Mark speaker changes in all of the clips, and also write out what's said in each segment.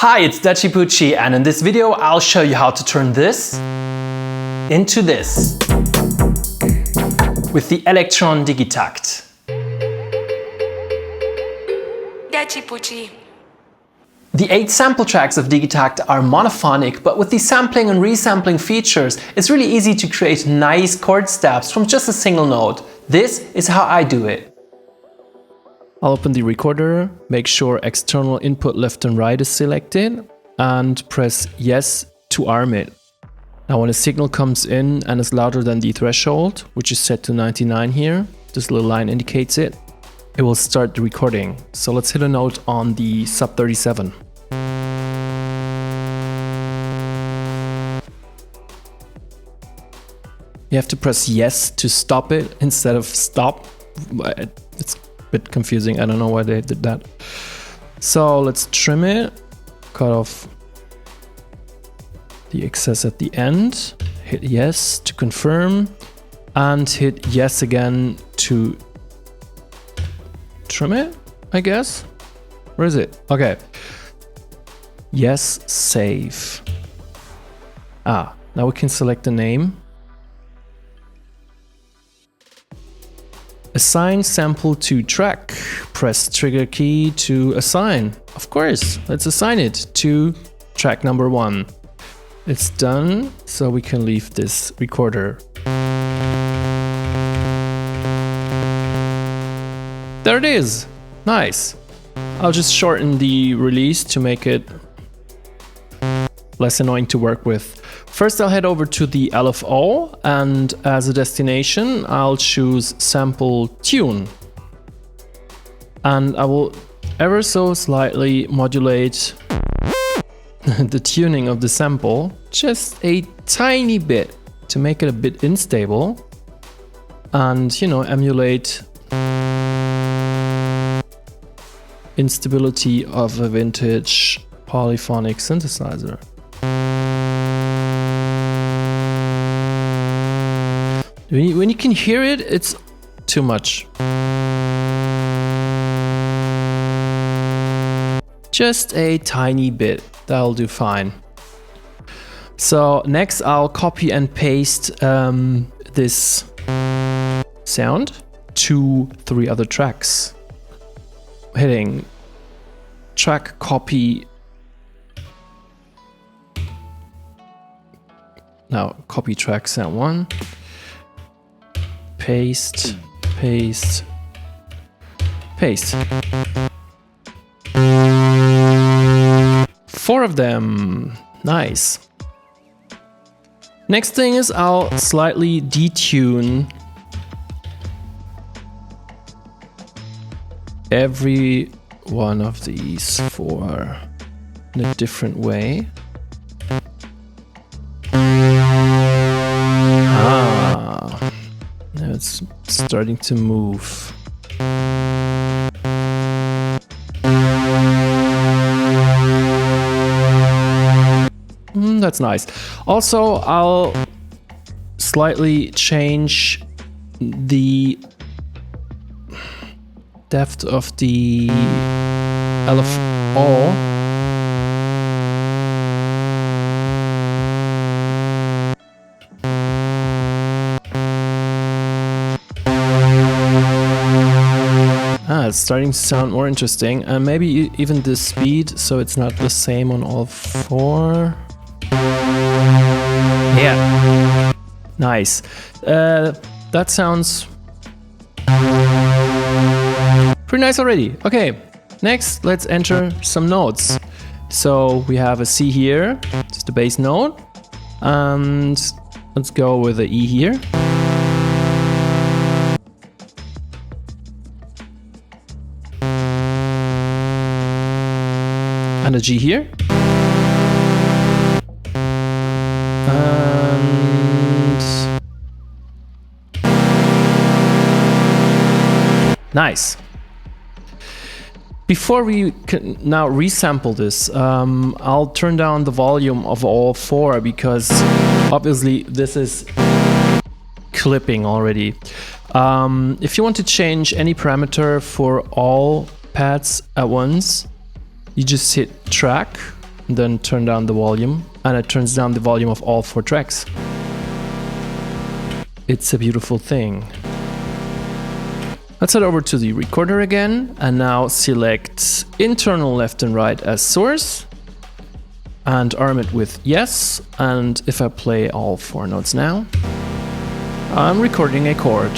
Speaker 1: Hi, it's Dachi and in this video I'll show you how to turn this into this with the Elektron Digitakt.
Speaker 2: Dachi.
Speaker 1: The 8 sample tracks of Digitakt are monophonic, but with the sampling and resampling features, it's really easy to create nice chord steps from just a single note. This is how I do it. I'll open the recorder, make sure external input left and right is selected, and press yes to arm it. Now when a signal comes in and is louder than the threshold, which is set to 99 here, this little line indicates it, it will start the recording. So let's hit a note on the sub 37. You have to press yes to stop it instead of stop. It's a bit confusing, I don't know why they did that. So let's trim it, cut off the excess at the end, hit yes to confirm, and hit yes again to trim it, I guess. Where is it? Okay. Yes, save. Now we can select the name. Assign sample to track. Press trigger key to assign. Of course, let's assign it to track number 1. It's done, so we can leave this recorder. There it is. Nice. I'll just shorten the release to make it less annoying to work with. First I'll head over to the LFO, and as a destination I'll choose sample tune. And I will ever so slightly modulate the tuning of the sample, just a tiny bit, to make it a bit unstable and, you know, emulate instability of a vintage polyphonic synthesizer. When you can hear it, it's too much. Just a tiny bit, that'll do fine. So next I'll copy and paste this sound to 3 other tracks. Hitting track copy. Now copy track sound 1. Paste, paste, paste. 4 of them. Nice. Next thing is I'll slightly detune every one of these 4 in a different way. Now it's starting to move. That's nice. Also, I'll slightly change the depth of the LFO. It's starting to sound more interesting, and maybe even the speed, so it's not the same on all 4. Yeah, nice. That sounds pretty nice already. Okay, next let's enter some notes. So we have a C here, just the bass note, and let's go with a E here. And a G here. And nice. Before we can now resample this, I'll turn down the volume of all 4 because obviously this is clipping already. If you want to change any parameter for all pads at once, you just hit track then turn down the volume, and it turns down the volume of all 4 tracks. It's a beautiful thing. Let's head over to the recorder again, and now select internal left and right as source, and arm it with yes, and if I play all 4 notes now, I'm recording a chord.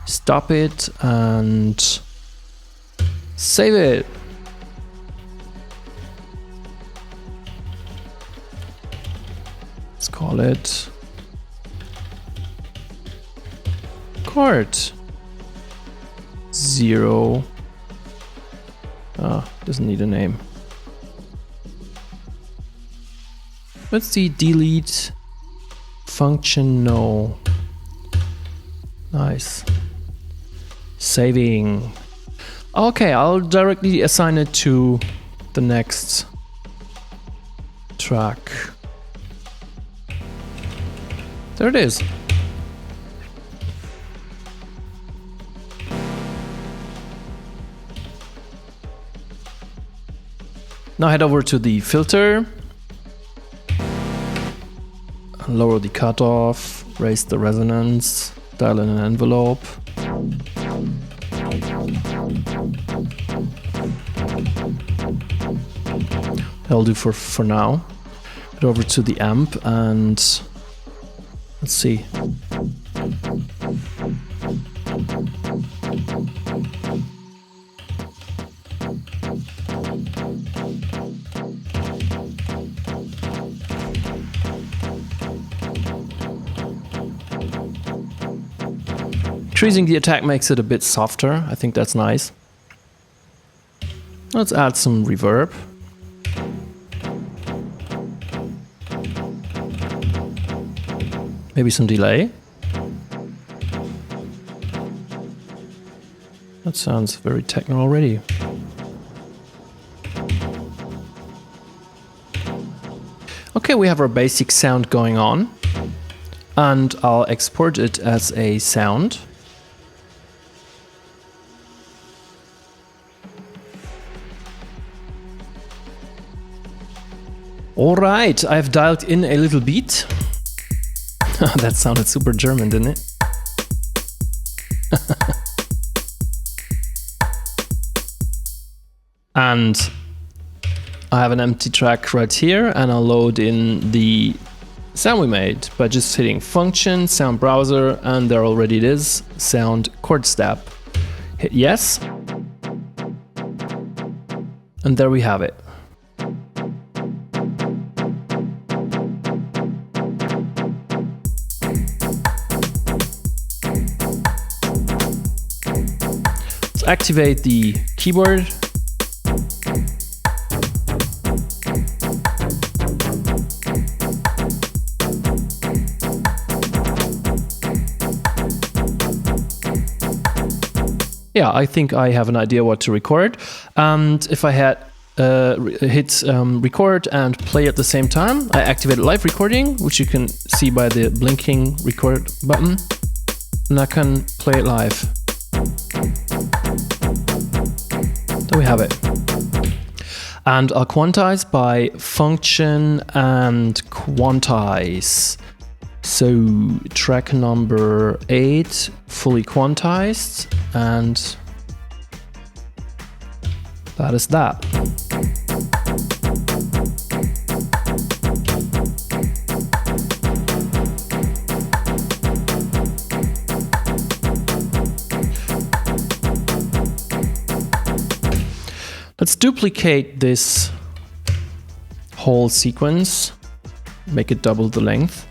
Speaker 1: Stop it and save it. Let's call it chord 0. Doesn't need a name. Let's see, delete function no. Nice. Saving. Okay, I'll directly assign it to the next track. There it is. Now head over to the filter, lower the cutoff, raise the resonance, dial in an envelope. That'll do for now. Head over to the amp and let's see. Increasing the attack makes it a bit softer. I think that's nice. Let's add some reverb. Maybe some delay. That sounds very techno already. Okay, we have our basic sound going on, and I'll export it as a sound. All right, I've dialed in a little beat. That sounded super German, didn't it? And I have an empty track right here, and I'll load in the sound we made by just hitting function, sound browser, and there already it is, sound chord step. Hit yes. And there we have it. Let's activate the keyboard. Yeah, I think I have an idea what to record. And if I had hit record and play at the same time, I activated live recording, which you can see by the blinking record button. And I can play it live. There we have it. And I'll quantize by function and quantize. So track number 8, fully quantized, and that is that. Let's duplicate this whole sequence, make it double the length.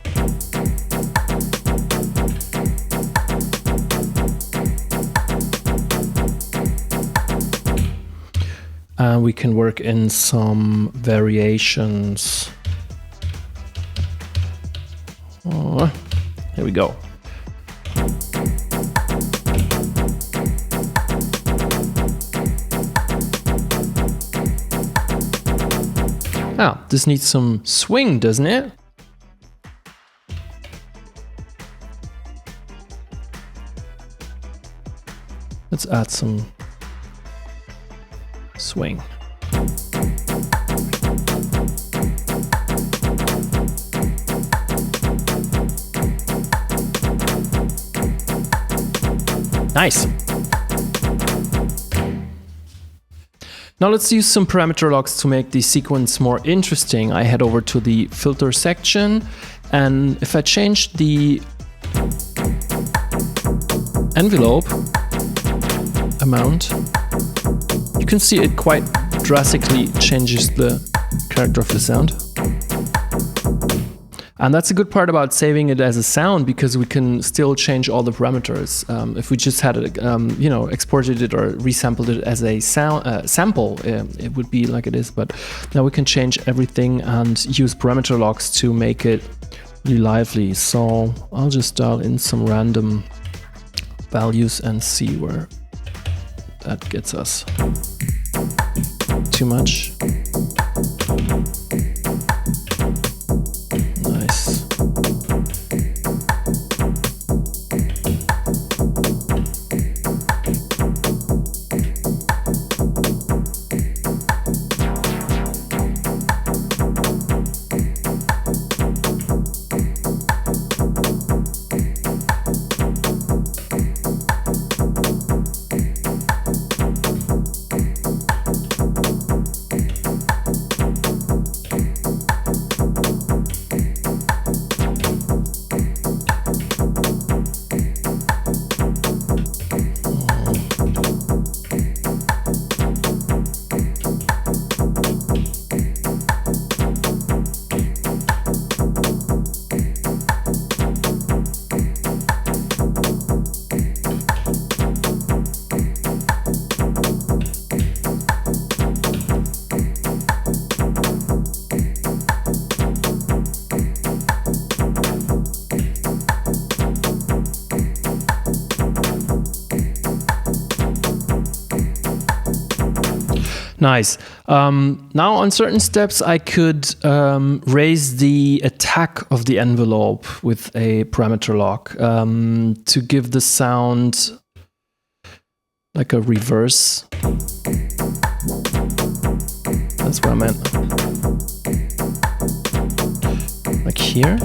Speaker 1: And we can work in some variations. Oh, here we go. Ah, this needs some swing, doesn't it? Let's add some swing. Nice. Now let's use some parameter locks to make the sequence more interesting. I head over to the filter section, and if I change the envelope amount, you can see it quite drastically changes the character of the sound. And that's a good part about saving it as a sound, because we can still change all the parameters. If we just had it, exported it or resampled it as a sample, it would be like it is. But now we can change everything and use parameter locks to make it really lively. So I'll just dial in some random values and see where that gets us. Too much. Nice. Nice. Now on certain steps I could raise the attack of the envelope with a parameter lock to give the sound like a reverse. That's what I meant. Like here.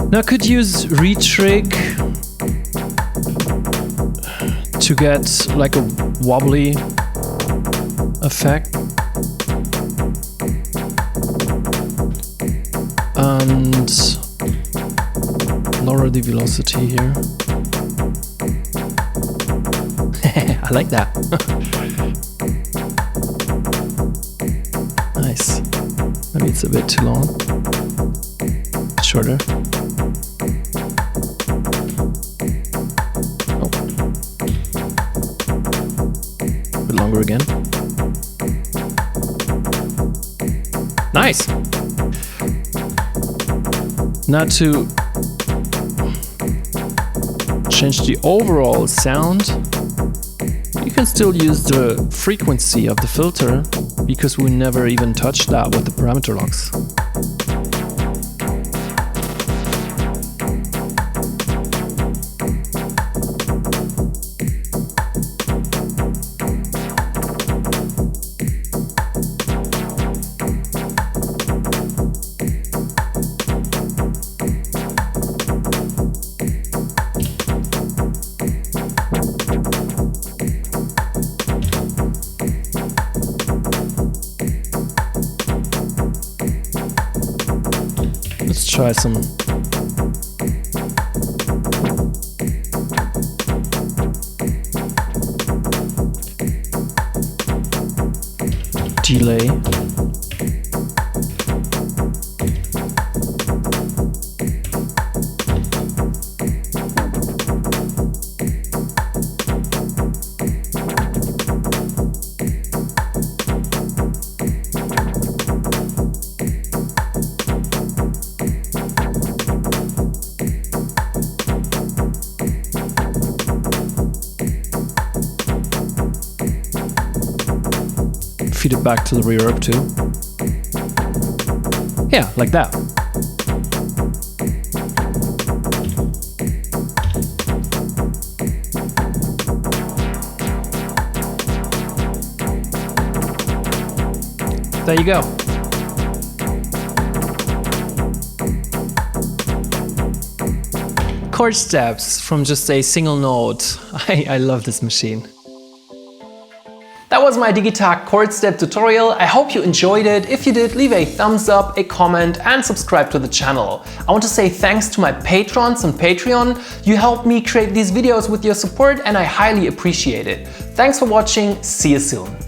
Speaker 1: Now I could use retrig to get like a wobbly effect. And lower the velocity here. I like that. Nice. Maybe it's a bit too long. Shorter. Oh. A bit longer again. Nice. Now to change the overall sound, you can still use the frequency of the filter because we never even touched that with the parameter locks. Let's try some delay. feed it back to the reverb too. Yeah, like that. There you go. Chord steps from just a single note. I love this machine. That was my Digitakt chord step tutorial. I hope you enjoyed it. If you did, leave a thumbs up, a comment and subscribe to the channel. I want to say thanks to my patrons on Patreon. You helped me create these videos with your support and I highly appreciate it. Thanks for watching. See you soon.